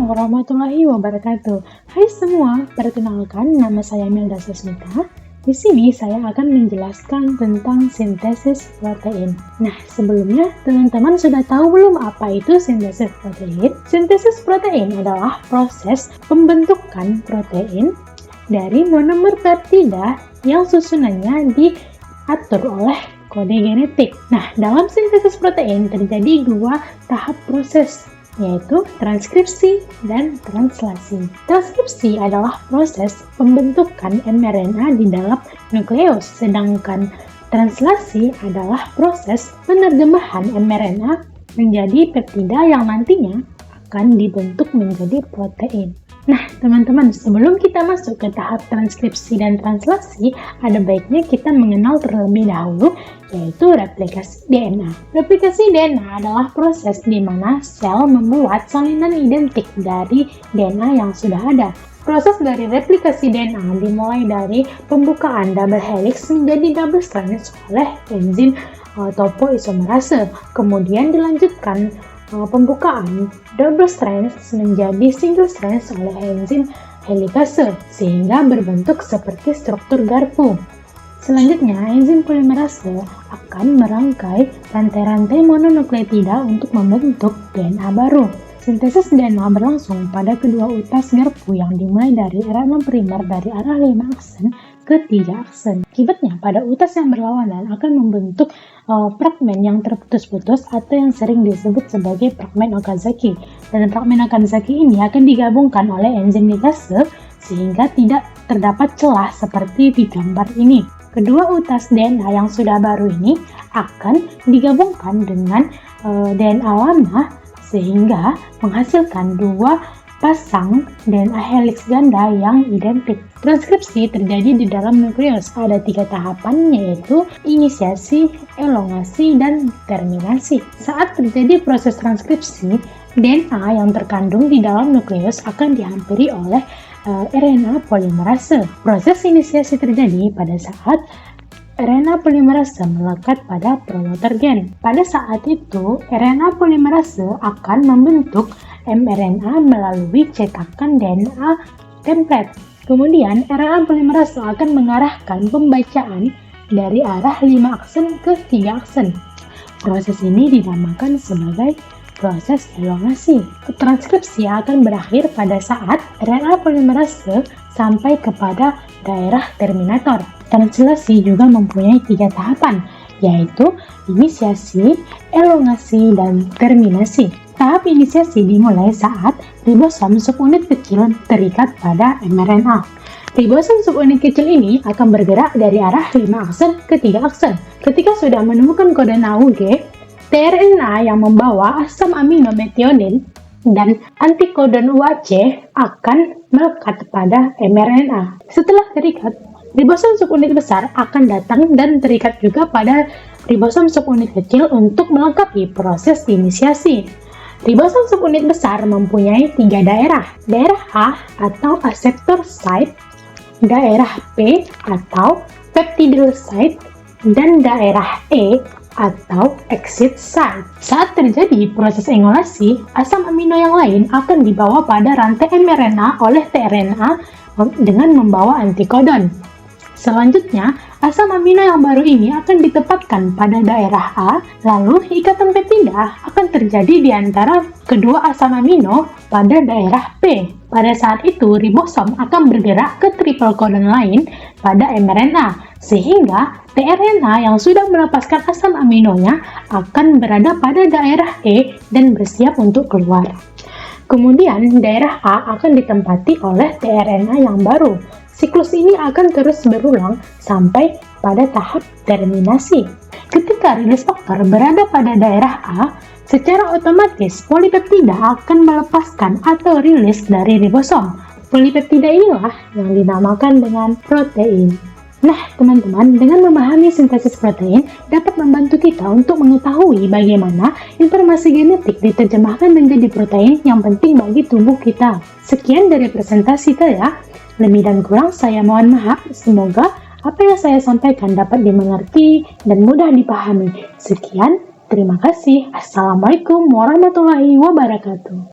warahmatullahi wabarakatuh. Hai semua, perkenalkan nama saya Melda Sasmita. Di sini saya akan menjelaskan tentang sintesis protein. Nah, sebelumnya teman-teman sudah tahu belum apa itu sintesis protein? Sintesis protein adalah proses pembentukan protein dari monomer peptida yang susunannya diatur oleh kode genetik. Nah, dalam sintesis protein terjadi dua tahap proses, yaitu transkripsi dan translasi. Transkripsi adalah proses pembentukan mRNA di dalam nukleus, sedangkan translasi adalah proses penerjemahan mRNA menjadi peptida yang nantinya akan dibentuk menjadi protein. Nah, teman-teman, sebelum kita masuk ke tahap transkripsi dan translasi, ada baiknya kita mengenal terlebih dahulu, yaitu replikasi DNA. Replikasi DNA adalah proses di mana sel membuat salinan identik dari DNA yang sudah ada. Proses dari replikasi DNA dimulai dari pembukaan double helix menjadi double strand oleh enzim topoisomerase, kemudian dilanjutkan pembukaan double strands menjadi single strands oleh enzim helikase sehingga berbentuk seperti struktur garpu. Selanjutnya, enzim polimerase akan merangkai rantai-rantai mononukleotida untuk membentuk DNA baru. Sintesis DNA berlangsung pada kedua utas garpu yang dimulai dari RNA primer dari arah 5 aksen ke 3 aksen. Akibatnya, pada utas yang berlawanan akan membentuk fragmen yang terputus-putus atau yang sering disebut sebagai fragmen Okazaki. Dan fragmen Okazaki ini akan digabungkan oleh enzim ligase sehingga tidak terdapat celah seperti di gambar ini. Kedua utas DNA yang sudah baru ini akan digabungkan dengan DNA lama sehingga menghasilkan dua pasang DNA helix ganda yang identik. Transkripsi terjadi di dalam nukleus. Ada 3 tahapan, yaitu inisiasi, elongasi, dan terminasi. Saat terjadi proses transkripsi, DNA yang terkandung di dalam nukleus akan dihampiri oleh RNA polimerase. Proses inisiasi terjadi pada saat RNA polimerase melekat pada promoter gen. Pada saat itu, RNA polimerase akan membentuk mRNA melalui cetakan DNA template. Kemudian, RNA polimerase akan mengarahkan pembacaan dari arah 5 aksen ke 3 aksen. Proses ini dinamakan sebagai proses elongasi. Transkripsi akan berakhir pada saat RNA polimerase sampai kepada daerah terminator. Translasi juga mempunyai 3 tahapan, yaitu inisiasi, elongasi, dan terminasi. Tahap inisiasi dimulai saat ribosom subunit kecil terikat pada mRNA. Ribosom subunit kecil ini akan bergerak dari arah 5 aksen ke 3 aksen. Ketika sudah menemukan kode NAUG, tRNA yang membawa asam amino methionine dan antikodon UAC akan melekat pada mRNA. Setelah terikat, ribosom subunit besar akan datang dan terikat juga pada ribosom subunit kecil untuk melengkapi proses inisiasi. Ribosom subunit besar mempunyai 3 daerah. Daerah A atau acceptor site, daerah P atau peptidyl site, dan daerah E atau exit site. Saat terjadi proses engolasi, asam amino yang lain akan dibawa pada rantai mRNA oleh tRNA dengan membawa antikodon. Selanjutnya, asam amino yang baru ini akan ditempatkan pada daerah A, lalu ikatan peptida akan terjadi di antara kedua asam amino pada daerah P. Pada saat itu, ribosom akan bergerak ke triple codon lain pada mRNA, sehingga tRNA yang sudah melepaskan asam aminonya akan berada pada daerah E dan bersiap untuk keluar. Kemudian, daerah A akan ditempati oleh tRNA yang baru. Siklus ini akan terus berulang sampai pada tahap terminasi. Ketika rilis faktor berada pada daerah A, secara otomatis polipeptida akan melepaskan atau rilis dari ribosom. Polipeptida inilah yang dinamakan dengan protein. Nah, teman-teman, dengan memahami sintesis protein dapat membantu kita untuk mengetahui bagaimana informasi genetik diterjemahkan menjadi protein yang penting bagi tubuh kita. Sekian dari presentasi saya. Lebih dan kurang saya mohon maaf. Semoga apa yang saya sampaikan dapat dimengerti dan mudah dipahami. Sekian, terima kasih. Assalamualaikum warahmatullahi wabarakatuh.